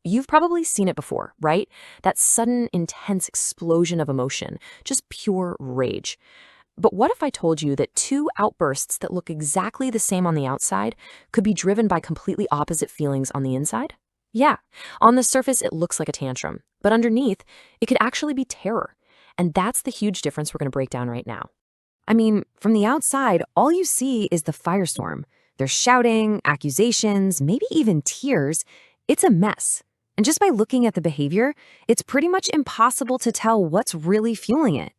You've probably seen it before, right? That sudden, intense explosion of emotion, just pure rage. But what if I told you that two outbursts that look exactly the same on the outside could be driven by completely opposite feelings on the inside? Yeah, on the surface, it looks like a tantrum, but underneath, it could actually be terror. And that's the huge difference we're going to break down right now. I mean, from the outside, all you see is the firestorm. There's shouting, accusations, maybe even tears. It's a mess. And just by looking at the behavior, it's pretty much impossible to tell what's really fueling it.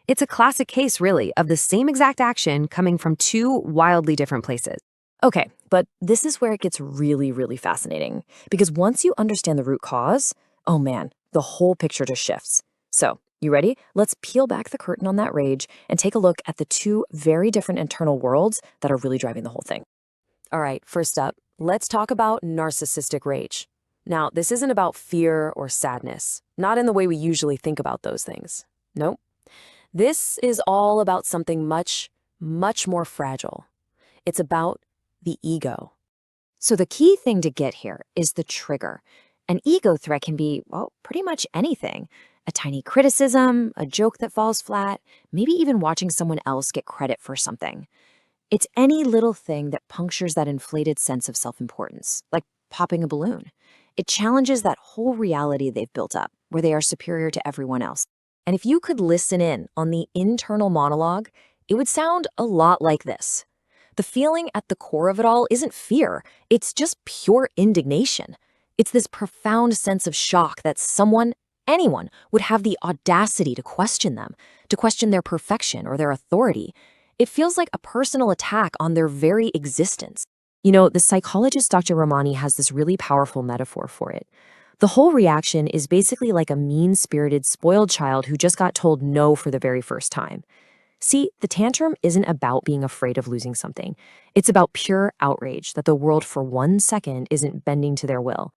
It's a classic case, really, of the same exact action coming from two wildly different places. Okay, but this is where it gets really, really fascinating. Because once you understand the root cause, oh man, the whole picture just shifts. So, you ready? Let's peel back the curtain on that rage and take a look at the two very different internal worlds that are really driving the whole thing. All right, first up, let's talk about narcissistic rage. Now, this isn't about fear or sadness, not in the way we usually think about those things. Nope. This is all about something much, much more fragile. It's about the ego. So the key thing to get here is the trigger. An ego threat can be, well, pretty much anything. A tiny criticism, a joke that falls flat, maybe even watching someone else get credit for something. It's any little thing that punctures that inflated sense of self-importance, like popping a balloon. It challenges that whole reality they've built up, where they are superior to everyone else. And if you could listen in on the internal monologue, it would sound a lot like this. The feeling at the core of it all isn't fear, it's just pure indignation. It's this profound sense of shock that someone, anyone, would have the audacity to question them, to question their perfection or their authority. It feels like a personal attack on their very existence. You know, the psychologist Dr. Ramani has this really powerful metaphor for it. The whole reaction is basically like a mean-spirited, spoiled child who just got told no for the very first time. See, the tantrum isn't about being afraid of losing something. It's about pure outrage that the world for 1 second isn't bending to their will.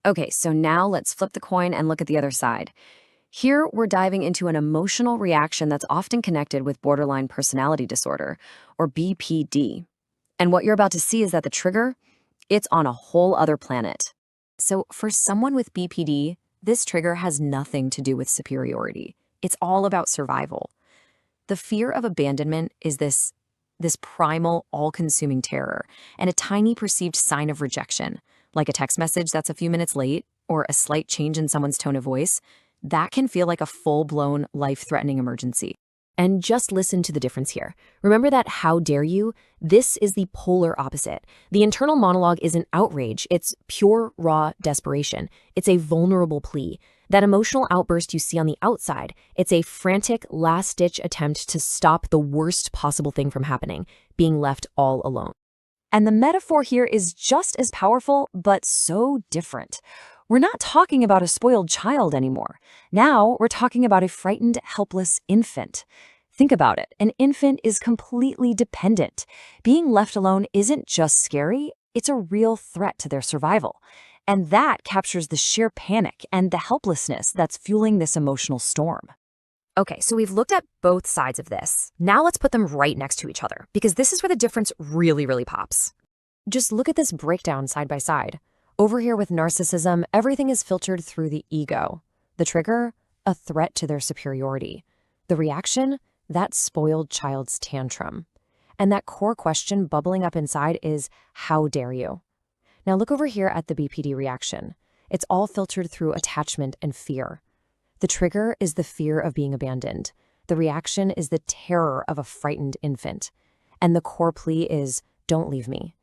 Okay, so now let's flip the coin and look at the other side. Here, we're diving into an emotional reaction that's often connected with borderline personality disorder, or BPD. And what you're about to see is that the trigger, it's on a whole other planet. So for someone with BPD, this trigger has nothing to do with superiority. It's all about survival. The fear of abandonment is this primal, all-consuming terror, and a tiny perceived sign of rejection, like a text message that's a few minutes late, or a slight change in someone's tone of voice, that can feel like a full-blown, life-threatening emergency. And just listen to the difference here. Remember that how dare you? This is the polar opposite. The internal monologue isn't outrage, it's pure, raw desperation. It's a vulnerable plea. That emotional outburst you see on the outside, it's a frantic, last-ditch attempt to stop the worst possible thing from happening, being left all alone. And the metaphor here is just as powerful, but so different. We're not talking about a spoiled child anymore. Now we're talking about a frightened, helpless infant. Think about it. An infant is completely dependent. Being left alone isn't just scary, it's a real threat to their survival. And that captures the sheer panic and the helplessness that's fueling this emotional storm. Okay, so we've looked at both sides of this. Now let's put them right next to each other, because this is where the difference really, really pops. Just look at this breakdown side by side. Over here with narcissism, everything is filtered through the ego. The trigger, a threat to their superiority. The reaction, that spoiled child's tantrum. And that core question bubbling up inside is, how dare you? Now look over here at the BPD reaction. It's all filtered through attachment and fear. The trigger is the fear of being abandoned. The reaction is the terror of a frightened infant. And the core plea is, don't leave me.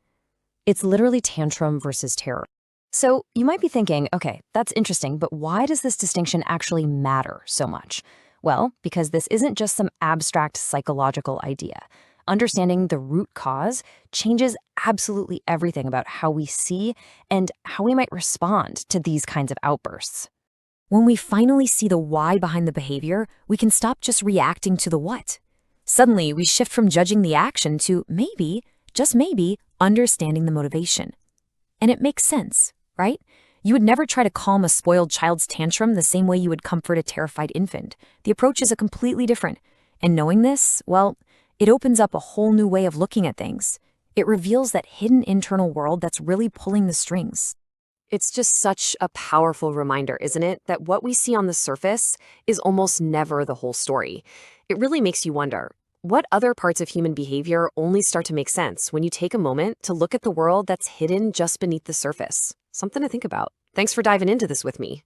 It's literally tantrum versus terror. So you might be thinking, okay, that's interesting, but why does this distinction actually matter so much? Well, because this isn't just some abstract psychological idea. Understanding the root cause changes absolutely everything about how we see and how we might respond to these kinds of outbursts. When we finally see the why behind the behavior, we can stop just reacting to the what. Suddenly, we shift from judging the action to maybe, just maybe, understanding the motivation. And it makes sense, right? You would never try to calm a spoiled child's tantrum the same way you would comfort a terrified infant. The approach is completely different. And knowing this, well, it opens up a whole new way of looking at things. It reveals that hidden internal world that's really pulling the strings. It's just such a powerful reminder, isn't it, that what we see on the surface is almost never the whole story. It really makes you wonder, what other parts of human behavior only start to make sense when you take a moment to look at the world that's hidden just beneath the surface? Something to think about. Thanks for diving into this with me.